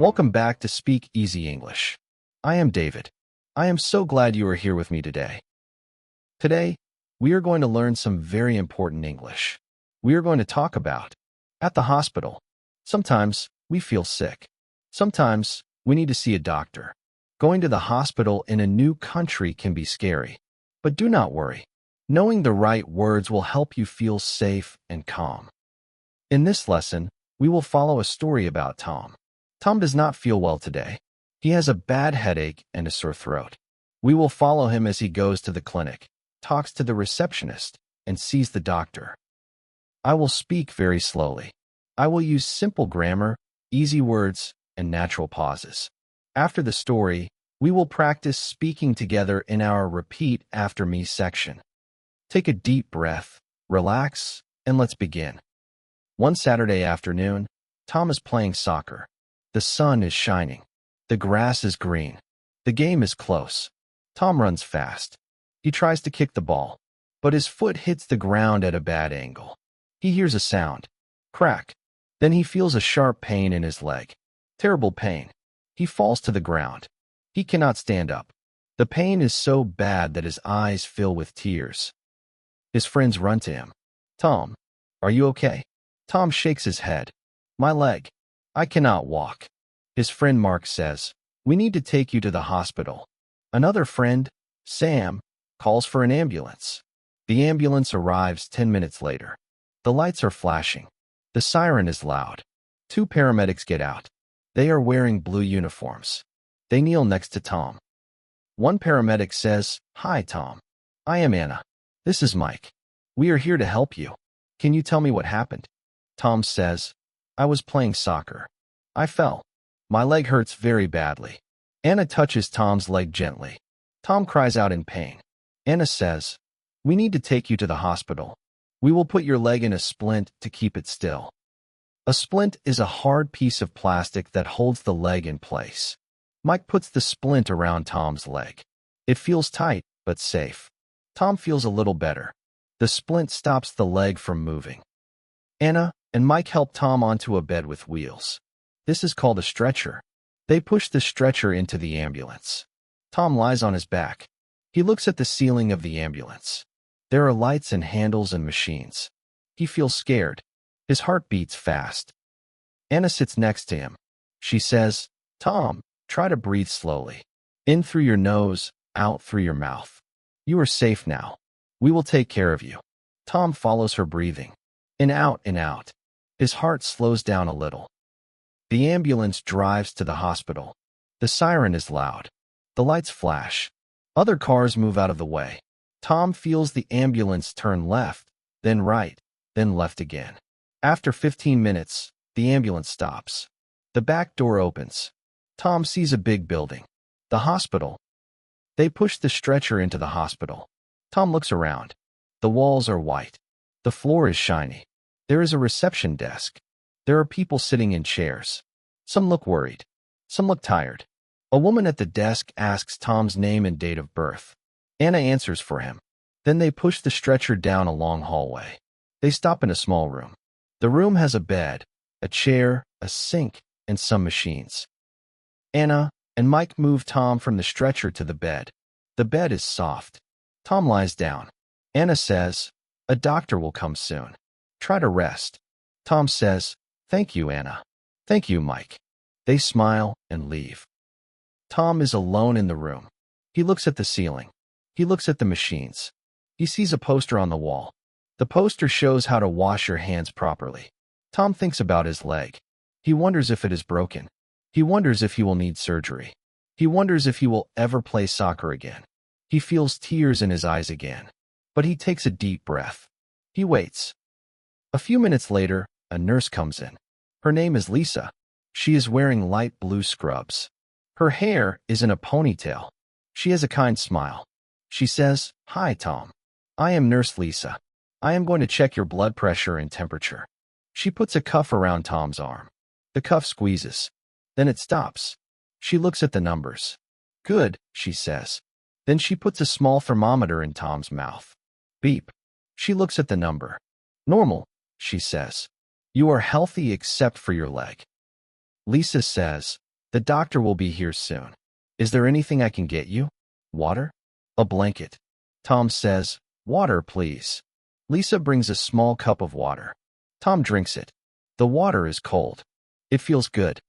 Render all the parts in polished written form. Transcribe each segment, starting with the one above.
Welcome back to Speak Easy English. I am David. I am so glad you are here with me today. Today, we are going to learn some very important English. We are going to talk about at the hospital. Sometimes we feel sick. Sometimes we need to see a doctor. Going to the hospital in a new country can be scary. But do not worry. Knowing the right words will help you feel safe and calm. In this lesson, we will follow a story about Tom. Tom does not feel well today. He has a bad headache and a sore throat. We will follow him as he goes to the clinic, talks to the receptionist, and sees the doctor. I will speak very slowly. I will use simple grammar, easy words, and natural pauses. After the story, we will practice speaking together in our Repeat After Me section. Take a deep breath, relax, and let's begin. One Saturday afternoon, Tom is playing soccer. The sun is shining. The grass is green. The game is close. Tom runs fast. He tries to kick the ball, but his foot hits the ground at a bad angle. He hears a sound. Crack. Then he feels a sharp pain in his leg. Terrible pain. He falls to the ground. He cannot stand up. The pain is so bad that his eyes fill with tears. His friends run to him. Tom, are you okay? Tom shakes his head. My leg. I cannot walk. His friend Mark says, we need to take you to the hospital. Another friend, Sam, calls for an ambulance. The ambulance arrives 10 minutes later. The lights are flashing. The siren is loud. Two paramedics get out. They are wearing blue uniforms. They kneel next to Tom. One paramedic says, Hi, Tom. I am Anna. This is Mike. We are here to help you. Can you tell me what happened? Tom says, I was playing soccer. I fell. My leg hurts very badly. Anna touches Tom's leg gently. Tom cries out in pain. Anna says, we need to take you to the hospital. We will put your leg in a splint to keep it still. A splint is a hard piece of plastic that holds the leg in place. Mike puts the splint around Tom's leg. It feels tight, but safe. Tom feels a little better. The splint stops the leg from moving. Anna and Mike help Tom onto a bed with wheels. This is called a stretcher. They push the stretcher into the ambulance. Tom lies on his back. He looks at the ceiling of the ambulance. There are lights and handles and machines. He feels scared. His heart beats fast. Anna sits next to him. She says, Tom, try to breathe slowly. In through your nose, out through your mouth. You are safe now. We will take care of you. Tom follows her breathing. In out and out. His heart slows down a little. The ambulance drives to the hospital. The siren is loud. The lights flash. Other cars move out of the way. Tom feels the ambulance turn left, then right, then left again. After 15 minutes, the ambulance stops. The back door opens. Tom sees a big building. The hospital. They push the stretcher into the hospital. Tom looks around. The walls are white. The floor is shiny. There is a reception desk. There are people sitting in chairs. Some look worried. Some look tired. A woman at the desk asks Tom's name and date of birth. Anna answers for him. Then they push the stretcher down a long hallway. They stop in a small room. The room has a bed, a chair, a sink, and some machines. Anna and Mike move Tom from the stretcher to the bed. The bed is soft. Tom lies down. Anna says, a doctor will come soon. Try to rest. Tom says, thank you, Anna. Thank you, Mike. They smile and leave. Tom is alone in the room. He looks at the ceiling. He looks at the machines. He sees a poster on the wall. The poster shows how to wash your hands properly. Tom thinks about his leg. He wonders if it is broken. He wonders if he will need surgery. He wonders if he will ever play soccer again. He feels tears in his eyes again. But he takes a deep breath. He waits. A few minutes later, a nurse comes in. Her name is Lisa. She is wearing light blue scrubs. Her hair is in a ponytail. She has a kind smile. She says, Hi, Tom. I am Nurse Lisa. I am going to check your blood pressure and temperature. She puts a cuff around Tom's arm. The cuff squeezes. Then it stops. She looks at the numbers. Good, she says. Then she puts a small thermometer in Tom's mouth. Beep. She looks at the number. Normal, she says. You are healthy except for your leg. Lisa says, The doctor will be here soon. Is there anything I can get you? Water? A blanket? Tom says, water, please. Lisa brings a small cup of water. Tom drinks it. The water is cold. It feels good.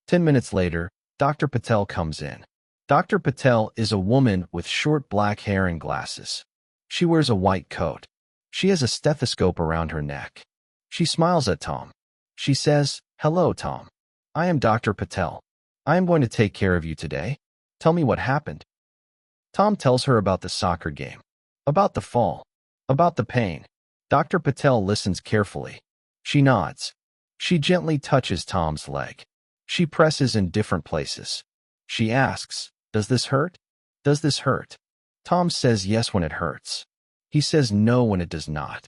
10 minutes later, Dr. Patel comes in. Dr. Patel is a woman with short black hair and glasses. She wears a white coat. She has a stethoscope around her neck. She smiles at Tom. She says, "Hello, Tom. I am Dr. Patel. I am going to take care of you today. Tell me what happened." Tom tells her about the soccer game, about the fall, about the pain. Dr. Patel listens carefully. She nods. She gently touches Tom's leg. She presses in different places. She asks, "Does this hurt? Does this hurt?" Tom says yes when it hurts. He says no when it does not.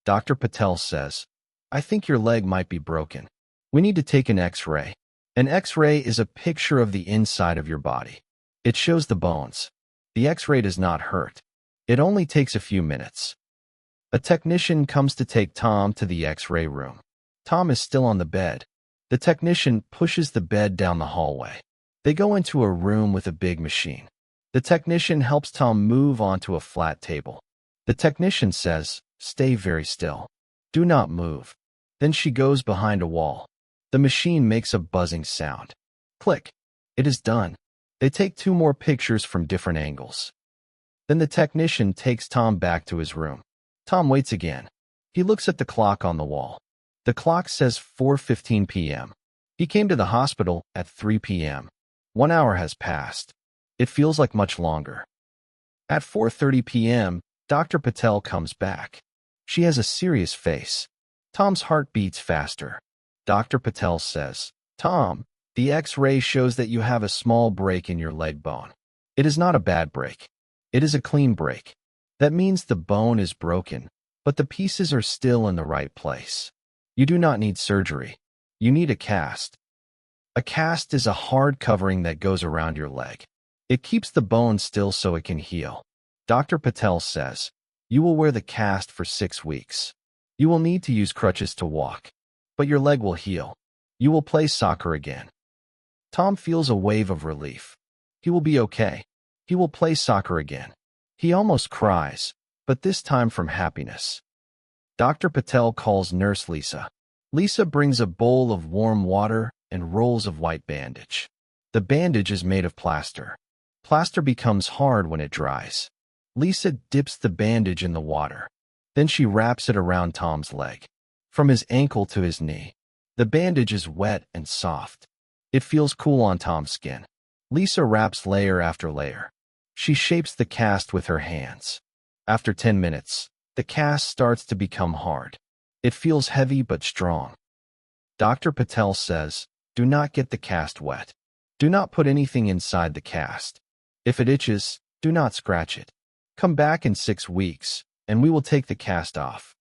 Dr. Patel says, "I think your leg might be broken. We need to take an X-ray." An X-ray is a picture of the inside of your body. It shows the bones. The X-ray does not hurt. It only takes a few minutes. A technician comes to take Tom to the X-ray room. Tom is still on the bed. The technician pushes the bed down the hallway. They go into a room with a big machine. The technician helps Tom move onto a flat table. The technician says, "Stay very still. Do not move." Then she goes behind a wall. The machine makes a buzzing sound. Click. It is done. They take 2 more pictures from different angles. Then the technician takes Tom back to his room. Tom waits again. He looks at the clock on the wall. The clock says 4:15 p.m. He came to the hospital at 3 p.m. 1 hour has passed. It feels like much longer. At 4:30 p.m., Dr. Patel comes back. She has a serious face. Tom's heart beats faster. Dr. Patel says, "Tom, the X-ray shows that you have a small break in your leg bone. It is not a bad break. It is a clean break. That means the bone is broken, but the pieces are still in the right place. You do not need surgery. You need a cast." A cast is a hard covering that goes around your leg. It keeps the bone still so it can heal. Dr. Patel says, "You will wear the cast for 6 weeks. You will need to use crutches to walk, but your leg will heal. You will play soccer again." Tom feels a wave of relief. He will be okay. He will play soccer again. He almost cries, but this time from happiness. Dr. Patel calls Nurse Lisa. Lisa brings a bowl of warm water and rolls of white bandage. The bandage is made of plaster. Plaster becomes hard when it dries. Lisa dips the bandage in the water. Then she wraps it around Tom's leg, from his ankle to his knee. The bandage is wet and soft. It feels cool on Tom's skin. Lisa wraps layer after layer. She shapes the cast with her hands. After 10 minutes, the cast starts to become hard. It feels heavy but strong. Dr. Patel says, "Do not get the cast wet. Do not put anything inside the cast. If it itches, do not scratch it. Come back in 6 weeks, and we will take the cast off."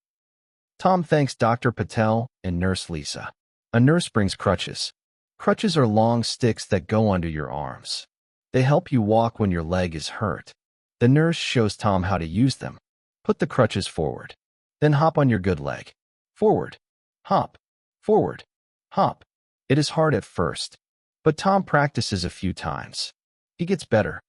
Tom thanks Dr. Patel and Nurse Lisa. A nurse brings crutches. Crutches are long sticks that go under your arms. They help you walk when your leg is hurt. The nurse shows Tom how to use them. Put the crutches forward. Then hop on your good leg. Forward. Hop. Forward. Hop. It is hard at first, but Tom practices a few times. He gets better.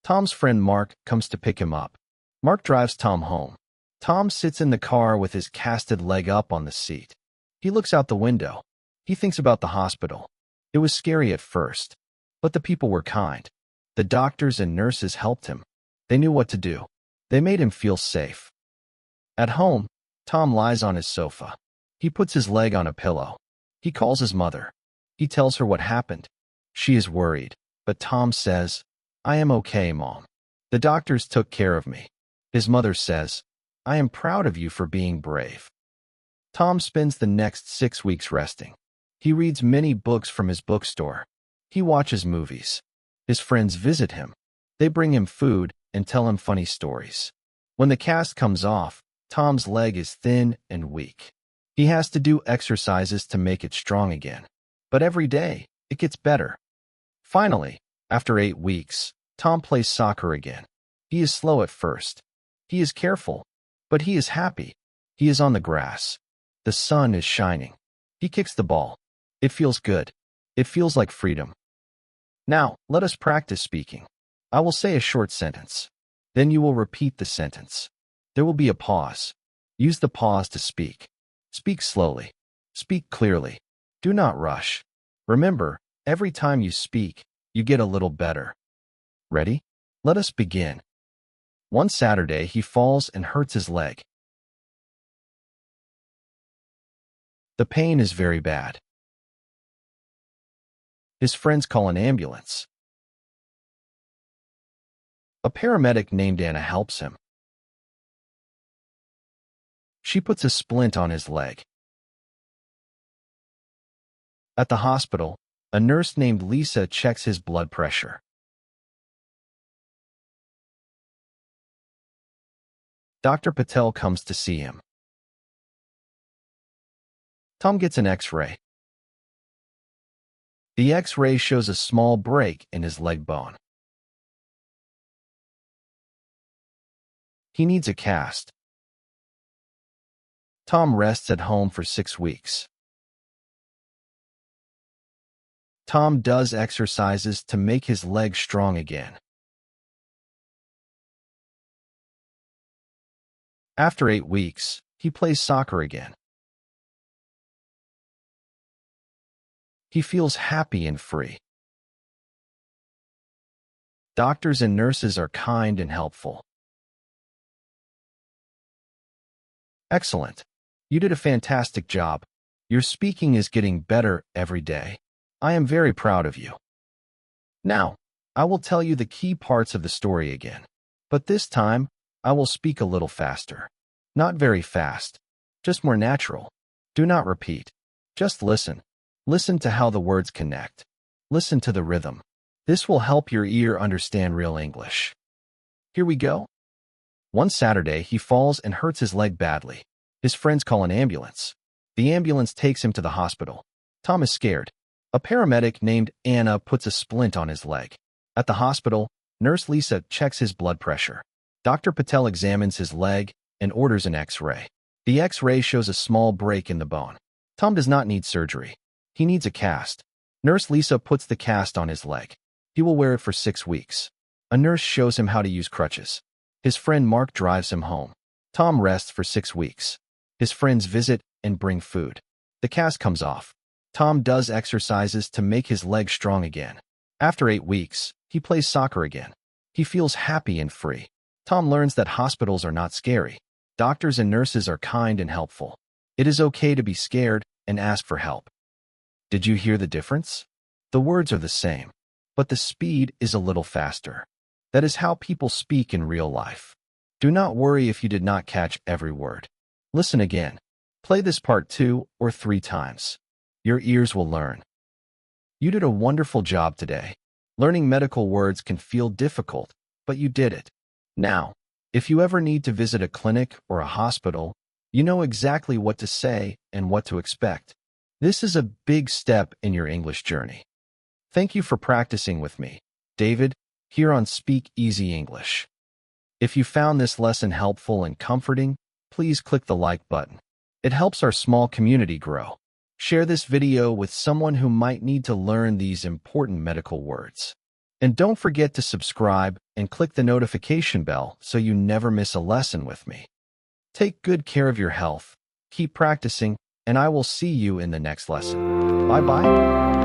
Tom's friend Mark comes to pick him up. Mark drives Tom home. Tom sits in the car with his casted leg up on the seat. He looks out the window. He thinks about the hospital. It was scary at first, but the people were kind. The doctors and nurses helped him. They knew what to do. They made him feel safe. At home, Tom lies on his sofa. He puts his leg on a pillow. He calls his mother. He tells her what happened. She is worried, but Tom says, "I am okay, Mom. The doctors took care of me." His mother says, "I am proud of you for being brave." Tom spends the next 6 weeks resting. He reads many books from his bookstore. He watches movies. His friends visit him. They bring him food and tell him funny stories. When the cast comes off, Tom's leg is thin and weak. He has to do exercises to make it strong again. But every day, it gets better. Finally, after 8 weeks, Tom plays soccer again. He is slow at first. He is careful, but he is happy. He is on the grass. The sun is shining. He kicks the ball. It feels good. It feels like freedom. Now, let us practice speaking. I will say a short sentence. Then you will repeat the sentence. There will be a pause. Use the pause to speak. Speak slowly. Speak clearly. Do not rush. Remember, every time you speak, you get a little better. Ready? Let us begin. One Saturday, he falls and hurts his leg. The pain is very bad. His friends call an ambulance. A paramedic named Anna helps him. She puts a splint on his leg. At the hospital, a nurse named Lisa checks his blood pressure. Dr. Patel comes to see him. Tom gets an X-ray. The X-ray shows a small break in his leg bone. He needs a cast. Tom rests at home for 6 weeks. Tom does exercises to make his leg strong again. After 8 weeks, he plays soccer again. He feels happy and free. Doctors and nurses are kind and helpful. Excellent. You did a fantastic job. Your speaking is getting better every day. I am very proud of you. Now, I will tell you the key parts of the story again. But this time, I will speak a little faster. Not very fast. Just more natural. Do not repeat. Just listen. Listen to how the words connect. Listen to the rhythm. This will help your ear understand real English. Here we go. One Saturday, he falls and hurts his leg badly. His friends call an ambulance. The ambulance takes him to the hospital. Tom is scared. A paramedic named Anna puts a splint on his leg. At the hospital, Nurse Lisa checks his blood pressure. Dr. Patel examines his leg and orders an X-ray. The X-ray shows a small break in the bone. Tom does not need surgery. He needs a cast. Nurse Lisa puts the cast on his leg. He will wear it for 6 weeks. A nurse shows him how to use crutches. His friend Mark drives him home. Tom rests for 6 weeks. His friends visit and bring food. The cast comes off. Tom does exercises to make his leg strong again. After 8 weeks, he plays soccer again. He feels happy and free. Tom learns that hospitals are not scary. Doctors and nurses are kind and helpful. It is okay to be scared and ask for help. Did you hear the difference? The words are the same, but the speed is a little faster. That is how people speak in real life. Do not worry if you did not catch every word. Listen again. Play this part 2 or 3 times. Your ears will learn. You did a wonderful job today. Learning medical words can feel difficult, but you did it. Now, if you ever need to visit a clinic or a hospital, you know exactly what to say and what to expect. This is a big step in your English journey. Thank you for practicing with me, David, here on Speak Easy English. If you found this lesson helpful and comforting, please click the like button. It helps our small community grow. Share this video with someone who might need to learn these important medical words. And don't forget to subscribe and click the notification bell so you never miss a lesson with me. Take good care of your health, keep practicing, and I will see you in the next lesson. Bye-bye.